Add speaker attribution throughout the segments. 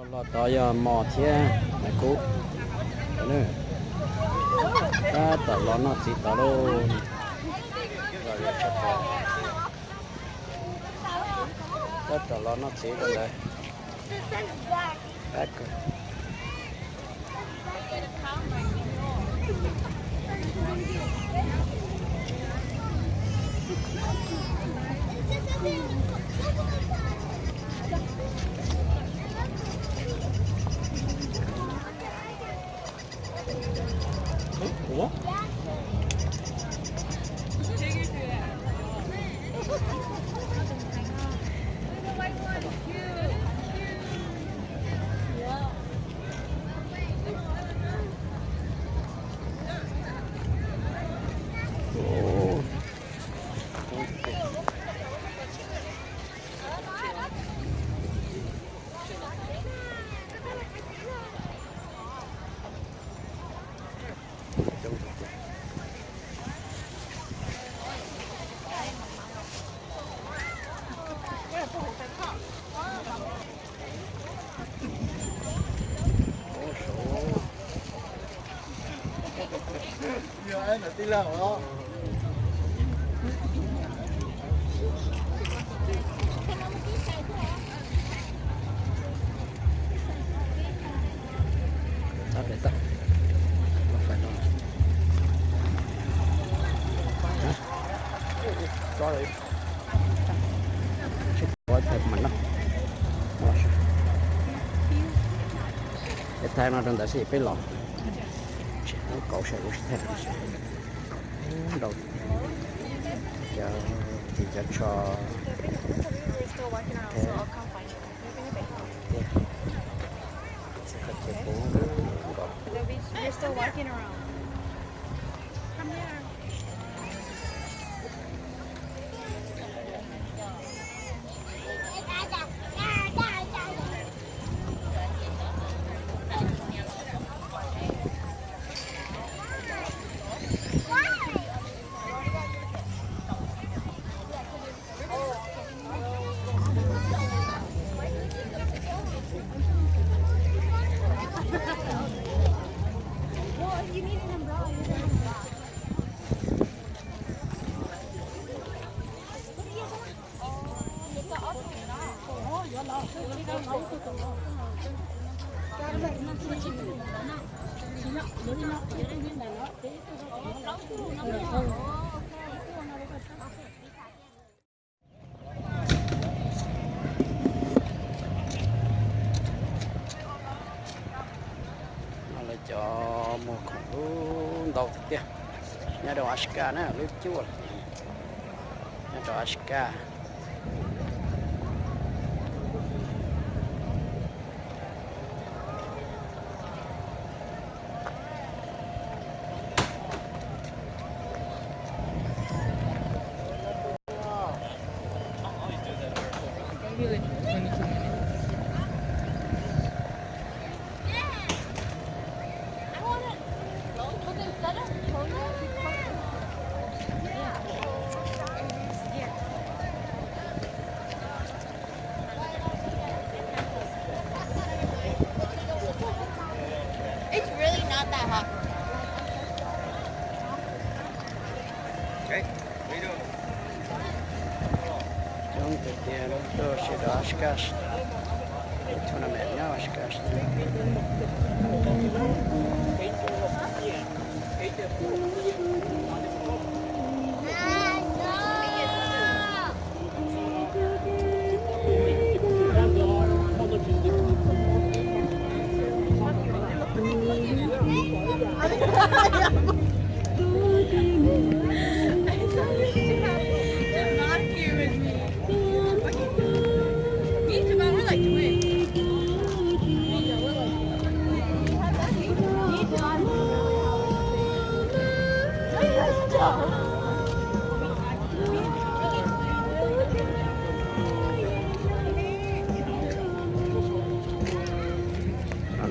Speaker 1: lọt đó giờ mò thế này cũ nữa ta tỏ lo nó chỉ tỏ đâu ta tỏ lo nó chỉ còn đây back ủa
Speaker 2: Đi nào đó.
Speaker 1: tắt để tắt nó phải nó sorry quá thật mà nó cái thay nó trong đó sẽ phải lọc nó cậu sẽ cũng sẽ thay đầu giờ thì cho
Speaker 3: You're still walking around. Come here.
Speaker 1: nó lại cho một con đầu thực tiền nhà đồ Ashka nữa lúc chua nhà đồ Ashka
Speaker 3: It's really not that hot.
Speaker 2: Okay, what are you doing?
Speaker 1: trong thực tiền tôi sẽ đồ Ashka tournament nhau Ashka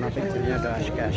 Speaker 1: nó biết nhà đồ Ashka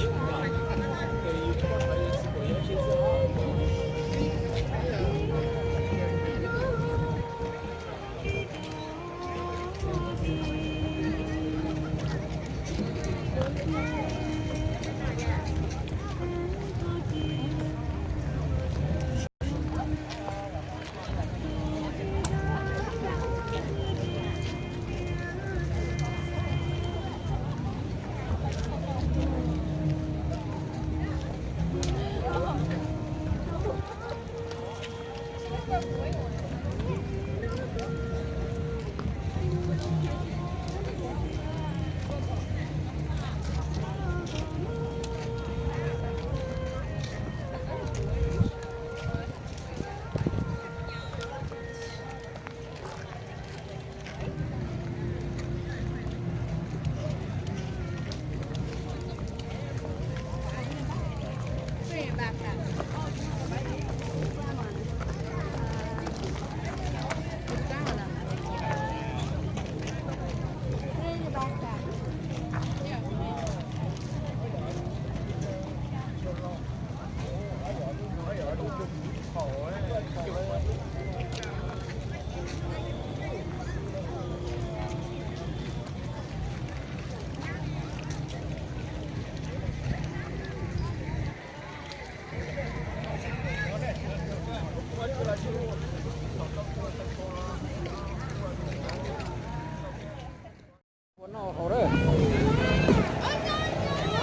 Speaker 1: nó hồ đó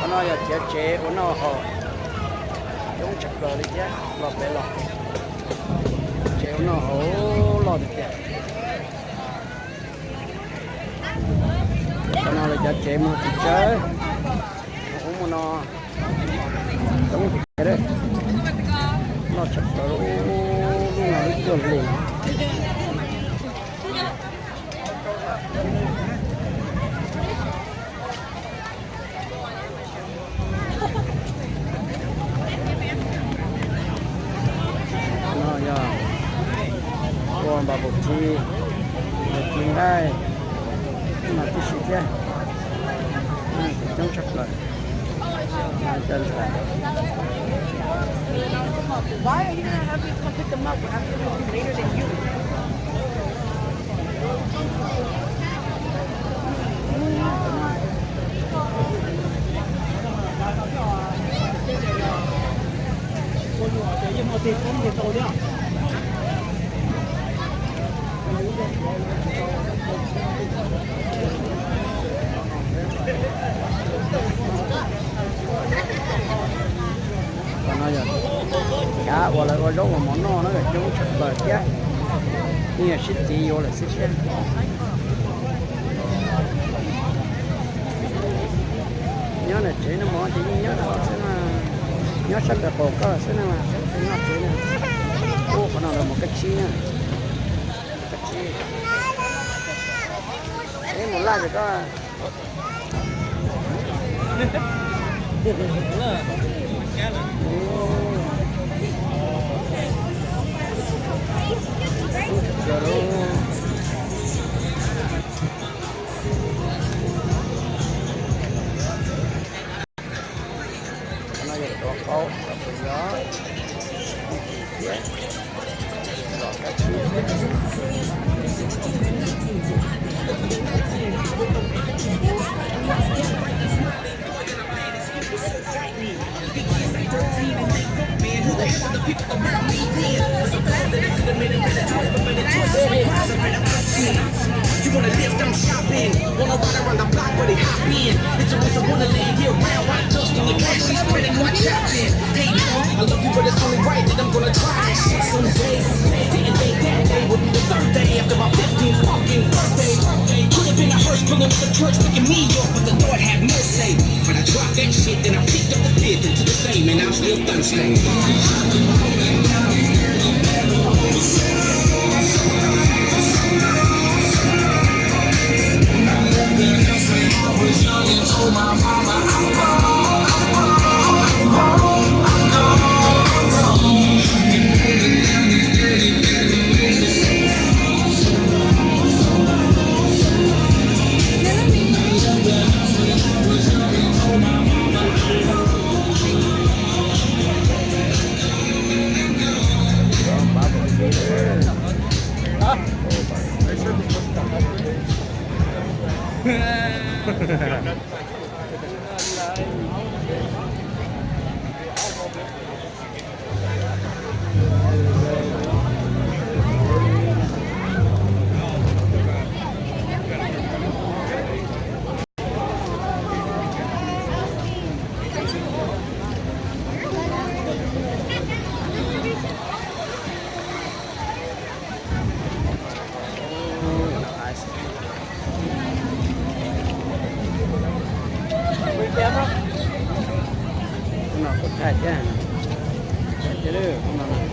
Speaker 1: nó giờ chế chế nó hồ chúng chặt rồi đi chứ lọt bể lọt chế nó hồ lọt được chứ nó là giờ chế một chút chơi uống mà nó đúng cái đấy nó chặt rồi lúc nào nó chưa liền còn bà bột chi chín đây mà cái gì kia trong chặt lại chân lại
Speaker 3: Why are you gonna have me come pick them up? I'm gonna be later than you.
Speaker 1: còn nói giờ cá gọi là gọi giống một món nó là chúng chặt bờ chứ như là xích tí vô là xích xích nhớ là chỉ nó món chỉ nhớ là sẽ là nhớ sắp được bột có sẽ là nhớ chỉ là ô còn nào là một cái chi nữa cái chi đấy một lá thì có nó giờ đỏ câu và cái gió đỏ cá chi
Speaker 4: You wanna live, don't shop in. Wanna ride around the block where they hop in. It's a reason wanna live here round. White dust on the cash, she's spreading my chopping. Hey, I love you, but it's only right that I'm gonna try that shit someday. Didn't think that day would be the third day after my 15th fucking birthday. Could have been a hearse pulling with the church picking me up, but the Lord had mercy. But I dropped that shit, then I picked up the fifth into the same, and I'm still thirsty.
Speaker 1: chém đó con nào cột thạch chứ chứ được con nào này